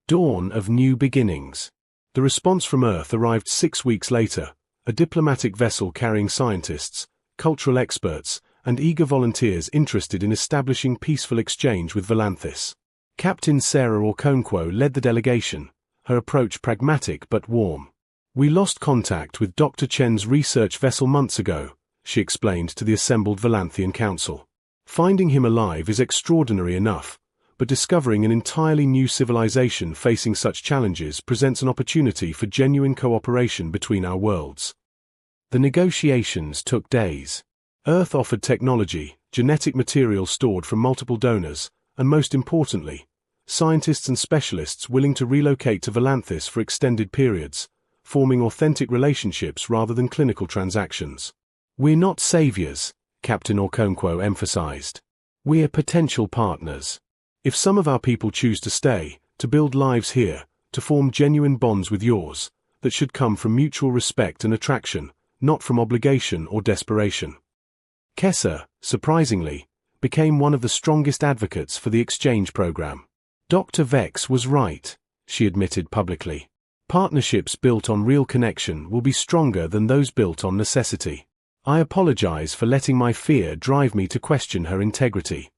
Dawn of new beginnings. The response from Earth arrived 6 weeks later, a diplomatic vessel carrying scientists, cultural experts, and eager volunteers interested in establishing peaceful exchange with Volanthis. Captain Sarah Okonkwo led the delegation, her approach pragmatic but warm. "We lost contact with Dr. Chen's research vessel months ago," she explained to the assembled Volanthian Council. "Finding him alive is extraordinary enough, but discovering an entirely new civilization facing such challenges presents an opportunity for genuine cooperation between our worlds." The negotiations took days. Earth offered technology, genetic material stored from multiple donors, and most importantly, scientists and specialists willing to relocate to Volanthis for extended periods, forming authentic relationships rather than clinical transactions. "We're not saviors," Captain Okonkwo emphasized. "We're potential partners. If some of our people choose to stay, to build lives here, to form genuine bonds with yours, that should come from mutual respect and attraction, not from obligation or desperation." Kessa, surprisingly, became one of the strongest advocates for the exchange program. "Dr. Vex was right," she admitted publicly. "Partnerships built on real connection will be stronger than those built on necessity. I apologize for letting my fear drive me to question her integrity."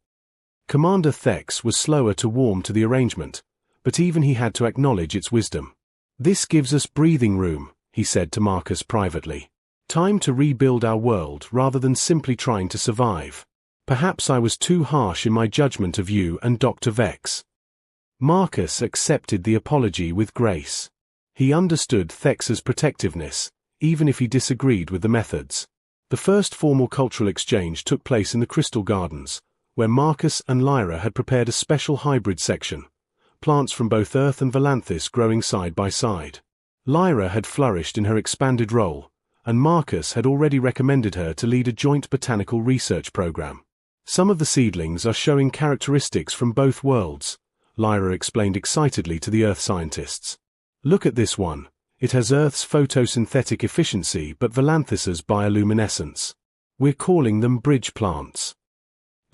Commander Thex was slower to warm to the arrangement, but even he had to acknowledge its wisdom. "This gives us breathing room," he said to Marcus privately. "Time to rebuild our world rather than simply trying to survive. Perhaps I was too harsh in my judgment of you and Dr. Vex." Marcus accepted the apology with grace. He understood Thex's protectiveness, even if he disagreed with the methods. The first formal cultural exchange took place in the Crystal Gardens, where Marcus and Lyra had prepared a special hybrid section, plants from both Earth and Volanthis growing side by side. Lyra had flourished in her expanded role, and Marcus had already recommended her to lead a joint botanical research program. "Some of the seedlings are showing characteristics from both worlds," Lyra explained excitedly to the Earth scientists. "Look at this one. It has Earth's photosynthetic efficiency but Volanthis's bioluminescence. We're calling them bridge plants."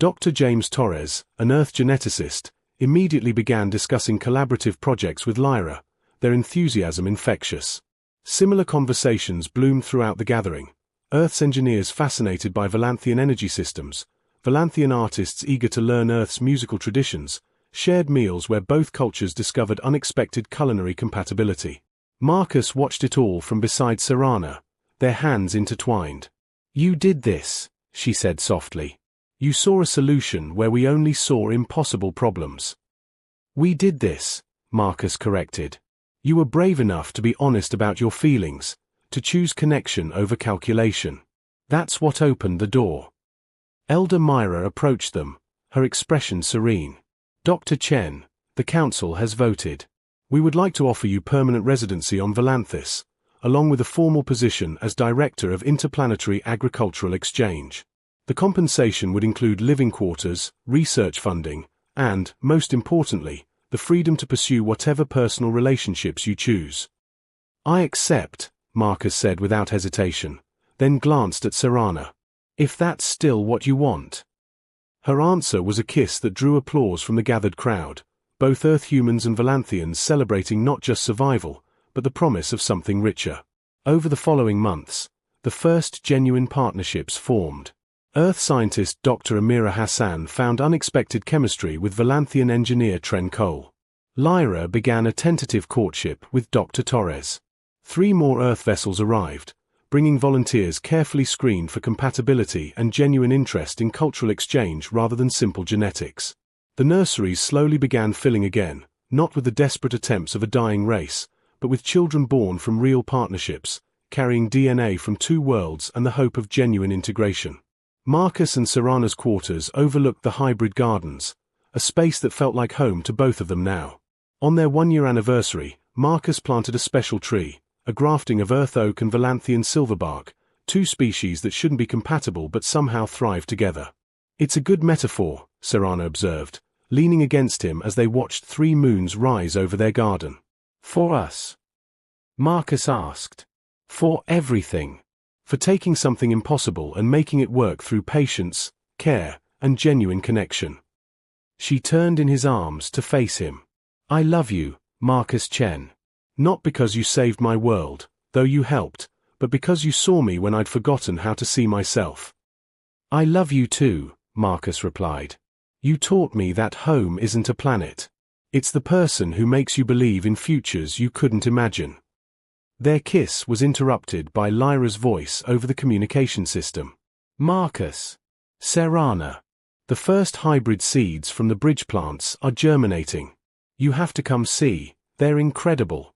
Dr. James Torres, an Earth geneticist, immediately began discussing collaborative projects with Lyra, their enthusiasm infectious. Similar conversations bloomed throughout the gathering. Earth's engineers fascinated by Volanthian energy systems, Volanthian artists eager to learn Earth's musical traditions, shared meals where both cultures discovered unexpected culinary compatibility. Marcus watched it all from beside Serana, their hands intertwined. "You did this," she said softly. "You saw a solution where we only saw impossible problems." "We did this," Marcus corrected. "You were brave enough to be honest about your feelings, to choose connection over calculation. That's what opened the door." Elder Myra approached them, her expression serene. "Dr. Chen, the council has voted. We would like to offer you permanent residency on Volanthis, along with a formal position as Director of Interplanetary Agricultural Exchange. The compensation would include living quarters, research funding, and, most importantly, the freedom to pursue whatever personal relationships you choose." "I accept," Marcus said without hesitation, then glanced at Serana. "If that's still what you want." Her answer was a kiss that drew applause from the gathered crowd, both Earth humans and Volanthians celebrating not just survival, but the promise of something richer. Over the following months, the first genuine partnerships formed. Earth scientist Dr. Amira Hassan found unexpected chemistry with Volanthian engineer Tren Cole. Lyra began a tentative courtship with Dr. Torres. 3 more Earth vessels arrived, bringing volunteers carefully screened for compatibility and genuine interest in cultural exchange rather than simple genetics. The nurseries slowly began filling again, not with the desperate attempts of a dying race, but with children born from real partnerships, carrying DNA from 2 worlds and the hope of genuine integration. Marcus and Serana's quarters overlooked the hybrid gardens, a space that felt like home to both of them now. On their 1-year anniversary, Marcus planted a special tree, a grafting of Earth oak and Volanthian silverbark, 2 species that shouldn't be compatible but somehow thrive together. "It's a good metaphor," Serana observed, leaning against him as they watched 3 moons rise over their garden. "For us?" Marcus asked. "For everything. For taking something impossible and making it work through patience, care, and genuine connection." She turned in his arms to face him. "I love you," Marcus Chen. Not because you saved my world, though you helped, but because you saw me when I'd forgotten how to see myself. I love you too, Marcus replied. You taught me that home isn't a planet. It's the person who makes you believe in futures you couldn't imagine. Their kiss was interrupted by Lyra's voice over the communication system. Marcus. Serana. The first hybrid seeds from the bridge plants are germinating. You have to come see, they're incredible.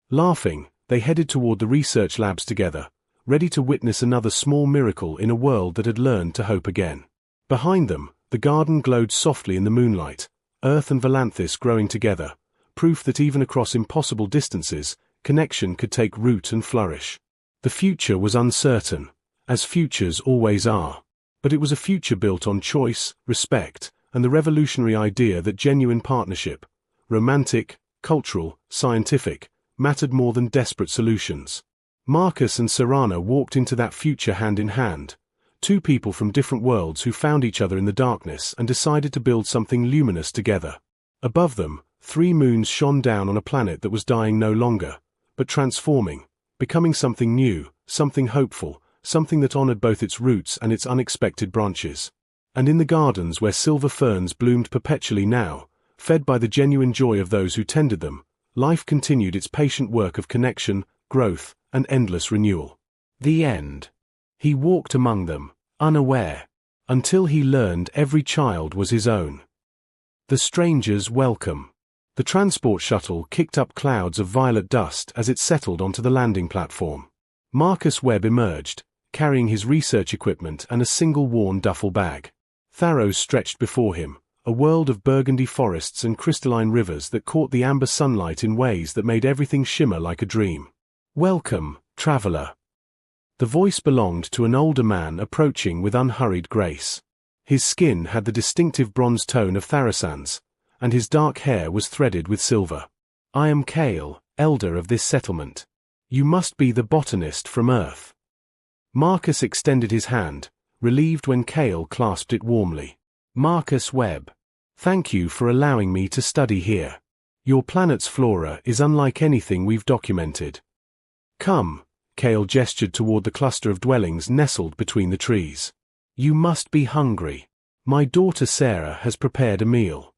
Laughing, they headed toward the research labs together, ready to witness another small miracle in a world that had learned to hope again. Behind them, the garden glowed softly in the moonlight, Earth and Volanthus growing together, proof that even across impossible distances, connection could take root and flourish. The future was uncertain, as futures always are. But it was a future built on choice, respect, and the revolutionary idea that genuine partnership, romantic, cultural, scientific, mattered more than desperate solutions. Marcus and Serana walked into that future hand in hand, two people from different worlds who found each other in the darkness and decided to build something luminous together. Above them, 3 moons shone down on a planet that was dying no longer, but transforming, becoming something new, something hopeful, something that honored both its roots and its unexpected branches. And in the gardens where silver ferns bloomed perpetually now, fed by the genuine joy of those who tended them, life continued its patient work of connection, growth, and endless renewal. The end. He walked among them, unaware, until he learned every child was his own. The stranger's welcome. The transport shuttle kicked up clouds of violet dust as it settled onto the landing platform. Marcus Webb emerged, carrying his research equipment and a single worn duffel bag. Tharos stretched before him, a world of burgundy forests and crystalline rivers that caught the amber sunlight in ways that made everything shimmer like a dream. Welcome, traveler. The voice belonged to an older man approaching with unhurried grace. His skin had the distinctive bronze tone of Tharasan's, and his dark hair was threaded with silver. I am Kale, elder of this settlement. You must be the botanist from Earth. Marcus extended his hand, relieved when Kale clasped it warmly. Marcus Webb. Thank you for allowing me to study here. Your planet's flora is unlike anything we've documented. Come, Kale gestured toward the cluster of dwellings nestled between the trees. You must be hungry. My daughter Sarah has prepared a meal.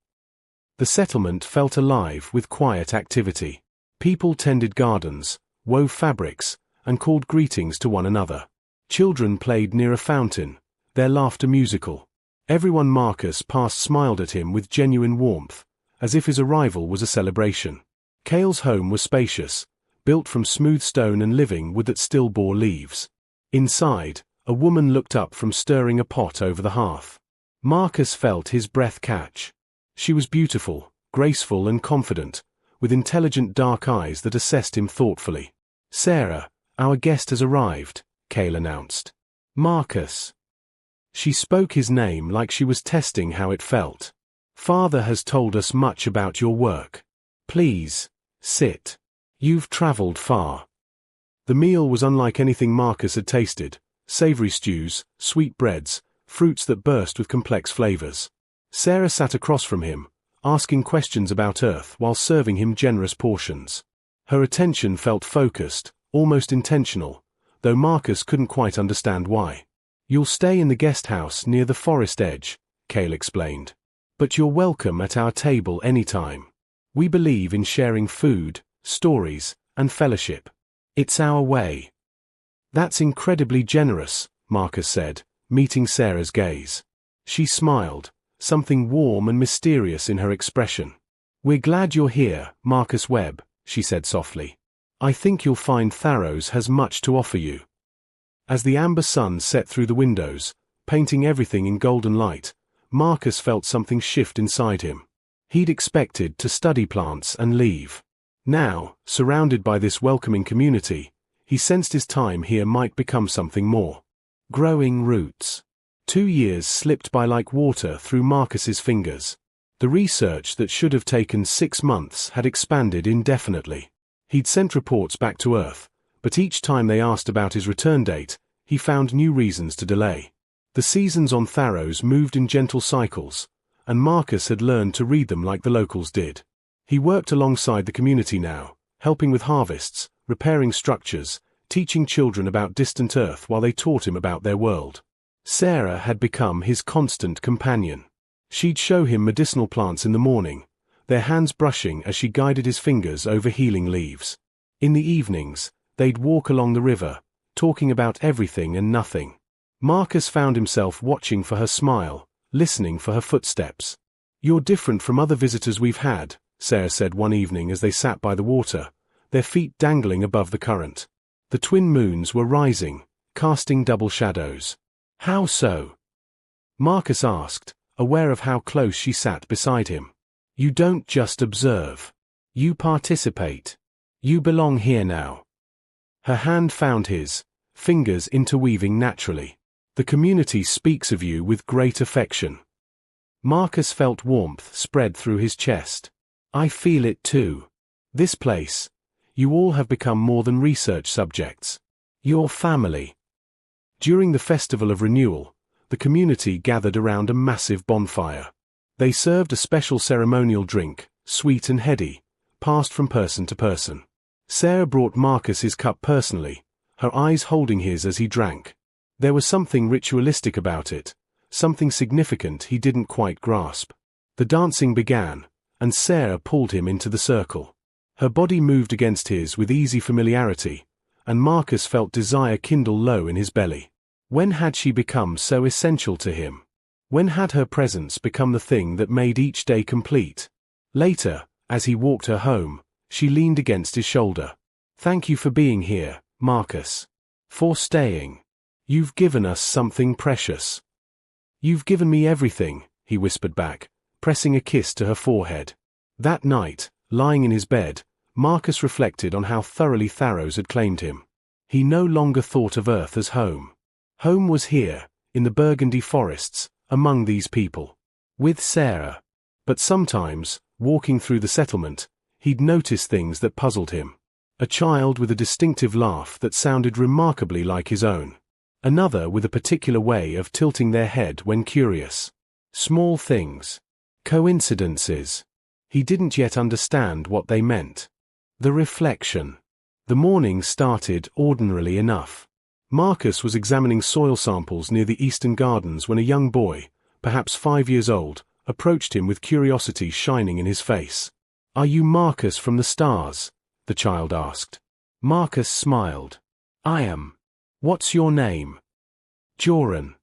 The settlement felt alive with quiet activity. People tended gardens, wove fabrics, and called greetings to one another. Children played near a fountain, their laughter musical. Everyone Marcus passed smiled at him with genuine warmth, as if his arrival was a celebration. Kale's home was spacious, built from smooth stone and living wood that still bore leaves. Inside, a woman looked up from stirring a pot over the hearth. Marcus felt his breath catch. She was beautiful, graceful and confident, with intelligent dark eyes that assessed him thoughtfully. Sarah, our guest has arrived, Kale announced. Marcus. She spoke his name like she was testing how it felt. Father has told us much about your work. Please, sit. You've traveled far. The meal was unlike anything Marcus had tasted, savory stews, sweet breads, fruits that burst with complex flavors. Sarah sat across from him, asking questions about Earth while serving him generous portions. Her attention felt focused, almost intentional, though Marcus couldn't quite understand why. You'll stay in the guest house near the forest edge, Kale explained. But you're welcome at our table anytime. We believe in sharing food, stories, and fellowship. It's our way. That's incredibly generous, Marcus said, meeting Sarah's gaze. She smiled, something warm and mysterious in her expression. We're glad you're here, Marcus Webb, she said softly. I think you'll find Tharos has much to offer you. As the amber sun set through the windows, painting everything in golden light, Marcus felt something shift inside him. He'd expected to study plants and leave. Now, surrounded by this welcoming community, he sensed his time here might become something more. Growing roots. 2 years slipped by like water through Marcus's fingers. The research that should have taken 6 months had expanded indefinitely. He'd sent reports back to Earth, but each time they asked about his return date, he found new reasons to delay. The seasons on Tharos moved in gentle cycles, and Marcus had learned to read them like the locals did. He worked alongside the community now, helping with harvests, repairing structures, teaching children about distant Earth while they taught him about their world. Sarah had become his constant companion. She'd show him medicinal plants in the morning, their hands brushing as she guided his fingers over healing leaves. In the evenings, they'd walk along the river, talking about everything and nothing. Marcus found himself watching for her smile, listening for her footsteps. "You're different from other visitors we've had," Sarah said one evening as they sat by the water, their feet dangling above the current. The twin moons were rising, casting double shadows. "How so?" Marcus asked, aware of how close she sat beside him. "You don't just observe. You participate. You belong here now." Her hand found his, fingers interweaving naturally. "The community speaks of you with great affection." Marcus felt warmth spread through his chest. "I feel it too. This place, you all have become more than research subjects. You're family." During the Festival of Renewal, the community gathered around a massive bonfire. They served a special ceremonial drink, sweet and heady, passed from person to person. Sarah brought Marcus his cup personally, her eyes holding his as he drank. There was something ritualistic about it, something significant he didn't quite grasp. The dancing began, and Sarah pulled him into the circle. Her body moved against his with easy familiarity, and Marcus felt desire kindle low in his belly. When had she become so essential to him? When had her presence become the thing that made each day complete? Later, as he walked her home, she leaned against his shoulder. "Thank you for being here, Marcus. For staying. You've given us something precious." "You've given me everything," he whispered back, pressing a kiss to her forehead. That night, lying in his bed, Marcus reflected on how thoroughly Tharos had claimed him. He no longer thought of Earth as home. Home was here, in the Burgundy forests, among these people. With Sarah. But sometimes, walking through the settlement, he'd notice things that puzzled him. A child with a distinctive laugh that sounded remarkably like his own. Another with a particular way of tilting their head when curious. Small things. Coincidences. He didn't yet understand what they meant. The reflection. The morning started ordinarily enough. Marcus was examining soil samples near the Eastern Gardens when a young boy, perhaps 5 years old, approached him with curiosity shining in his face. "Are you Marcus from the stars?" the child asked. Marcus smiled. "I am. What's your name?" "Joran."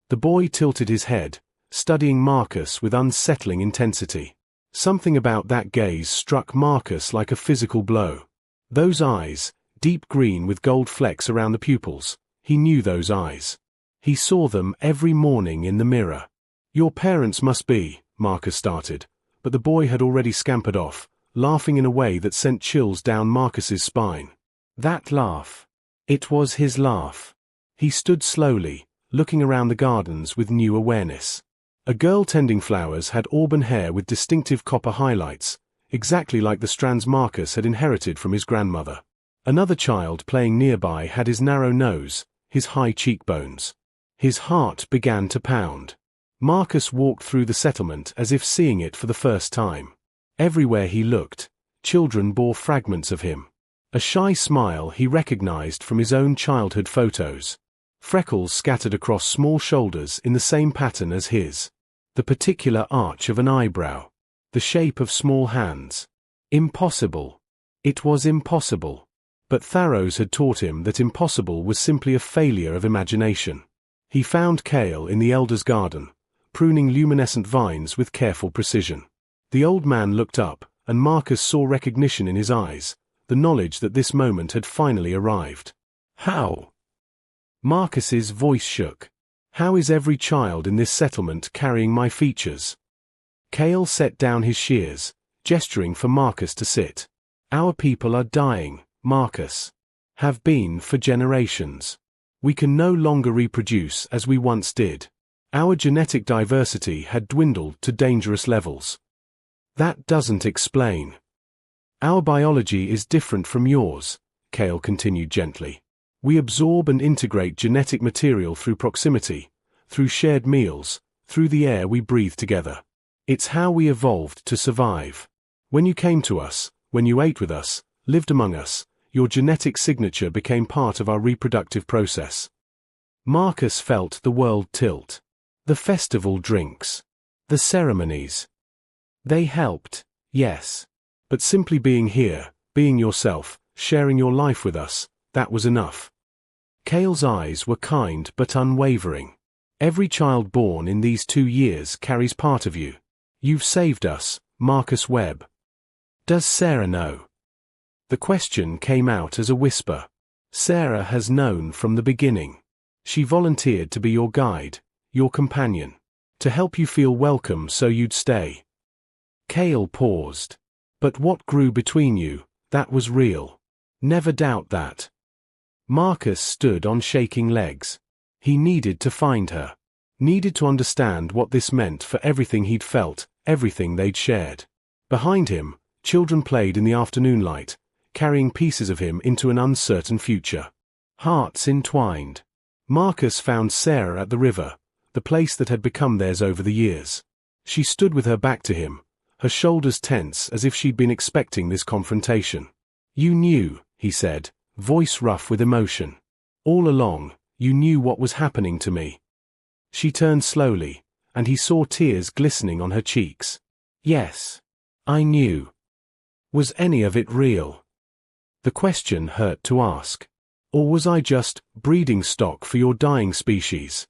The boy tilted his head, studying Marcus with unsettling intensity. Something about that gaze struck Marcus like a physical blow. Those eyes, deep green with gold flecks around the pupils, he knew those eyes. He saw them every morning in the mirror. "Your parents must be," Marcus started, but the boy had already scampered off, laughing in a way that sent chills down Marcus's spine. That laugh. It was his laugh. He stood slowly, looking around the gardens with new awareness. A girl tending flowers had auburn hair with distinctive copper highlights, exactly like the strands Marcus had inherited from his grandmother. Another child playing nearby had his narrow nose, his high cheekbones. His heart began to pound. Marcus walked through the settlement as if seeing it for the first time. Everywhere he looked, children bore fragments of him. A shy smile he recognized from his own childhood photos. Freckles scattered across small shoulders in the same pattern as his. The particular arch of an eyebrow. The shape of small hands. Impossible. It was impossible. But Tharos had taught him that impossible was simply a failure of imagination. He found Kale in the elder's garden, pruning luminescent vines with careful precision. The old man looked up, and Marcus saw recognition in his eyes, the knowledge that this moment had finally arrived. "How?" Marcus's voice shook. "How is every child in this settlement carrying my features?" Kale set down his shears, gesturing for Marcus to sit. "Our people are dying, Marcus. Have been for generations. We can no longer reproduce as we once did. Our genetic diversity had dwindled to dangerous levels." "That doesn't explain." "Our biology is different from yours," Kale continued gently. "We absorb and integrate genetic material through proximity, through shared meals, through the air we breathe together. It's how we evolved to survive. When you came to us, when you ate with us, lived among us, your genetic signature became part of our reproductive process. Marcus felt the world tilt. The festival drinks. The ceremonies. They helped, yes. But simply being here, being yourself, sharing your life with us, that was enough. Cale's eyes were kind but unwavering. Every child born in these 2 years carries part of you. You've saved us, Marcus Webb. Does Sarah know? The question came out as a whisper. Sarah has known from the beginning. She volunteered to be your guide, your companion, to help you feel welcome so you'd stay. Cale paused. But what grew between you, that was real. Never doubt that. Marcus stood on shaking legs. He needed to find her. Needed to understand what this meant for everything he'd felt, everything they'd shared. Behind him, children played in the afternoon light, carrying pieces of him into an uncertain future. Hearts entwined. Marcus found Sarah at the river, the place that had become theirs over the years. She stood with her back to him, her shoulders tense as if she'd been expecting this confrontation. You knew, he said, voice rough with emotion. All along, you knew what was happening to me. She turned slowly, and he saw tears glistening on her cheeks. Yes. I knew. Was any of it real? The question hurt to ask. Or was I just breeding stock for your dying species?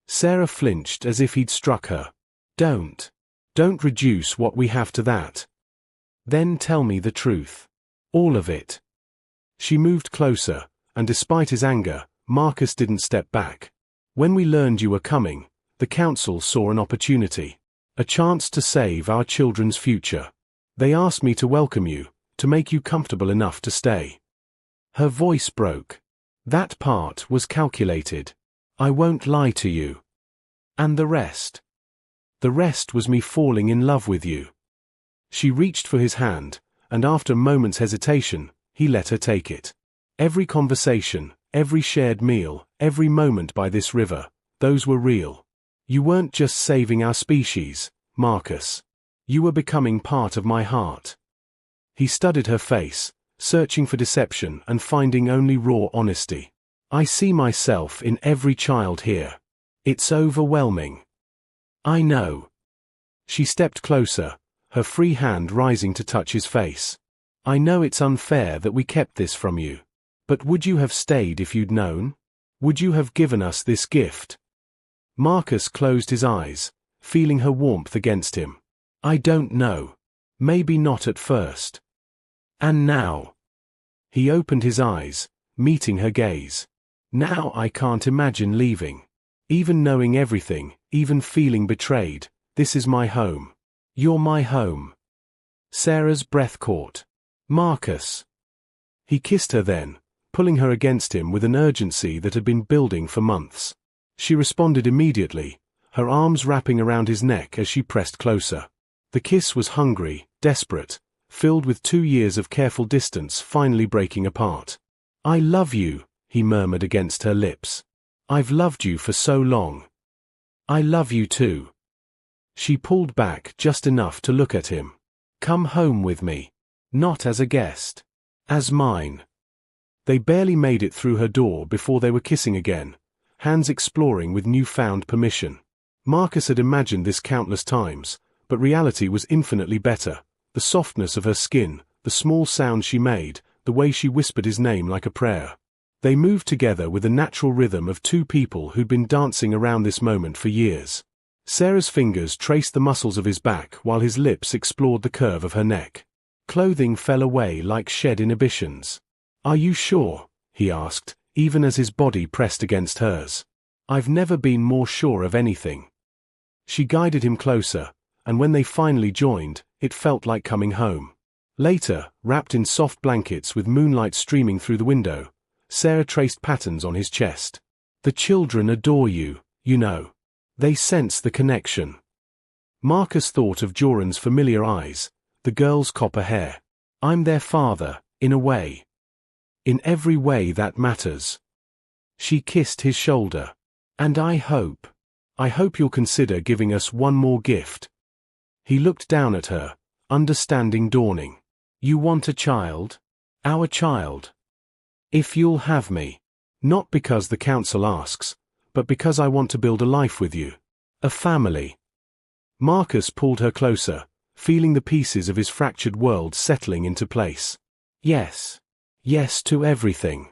Sarah flinched as if he'd struck her. Don't reduce what we have to that. Then tell me the truth. All of it. She moved closer, and despite his anger, Marcus didn't step back. When we learned you were coming, the council saw an opportunity. A chance to save our children's future. They asked me to welcome you, to make you comfortable enough to stay. Her voice broke. That part was calculated. I won't lie to you. And the rest? The rest was me falling in love with you. She reached for his hand, and after a moment's hesitation, he let her take it. Every conversation, every shared meal, every moment by this river, those were real. You weren't just saving our species, Marcus. You were becoming part of my heart. He studied her face, searching for deception and finding only raw honesty. I see myself in every child here. It's overwhelming. I know. She stepped closer, her free hand rising to touch his face. I know it's unfair that we kept this from you. But would you have stayed if you'd known? Would you have given us this gift? Marcus closed his eyes, feeling her warmth against him. I don't know. Maybe not at first. And now? He opened his eyes, meeting her gaze. Now I can't imagine leaving. Even knowing everything, even feeling betrayed, this is my home. You're my home. Sarah's breath caught. Marcus. He kissed her then, pulling her against him with an urgency that had been building for months. She responded immediately, her arms wrapping around his neck as she pressed closer. The kiss was hungry, desperate, filled with 2 years of careful distance finally breaking apart. I love you, he murmured against her lips. I've loved you for so long. I love you too. She pulled back just enough to look at him. Come home with me. Not as a guest. As mine. They barely made it through her door before they were kissing again, hands exploring with newfound permission. Marcus had imagined this countless times, but reality was infinitely better. The softness of her skin, the small sounds she made, the way she whispered his name like a prayer. They moved together with the natural rhythm of 2 people who'd been dancing around this moment for years. Sarah's fingers traced the muscles of his back while his lips explored the curve of her neck. Clothing fell away like shed inhibitions. Are you sure? He asked, even as his body pressed against hers. I've never been more sure of anything. She guided him closer, and when they finally joined, it felt like coming home. Later, wrapped in soft blankets with moonlight streaming through the window, Sarah traced patterns on his chest. The children adore you, you know. They sense the connection. Marcus thought of Joran's familiar eyes, the girl's copper hair. I'm their father, in a way. In every way that matters. She kissed his shoulder. And I hope you'll consider giving us one more gift. He looked down at her, understanding dawning. You want a child? Our child. If you'll have me. Not because the council asks, but because I want to build a life with you. A family. Marcus pulled her closer, feeling the pieces of his fractured world settling into place. Yes. Yes to everything.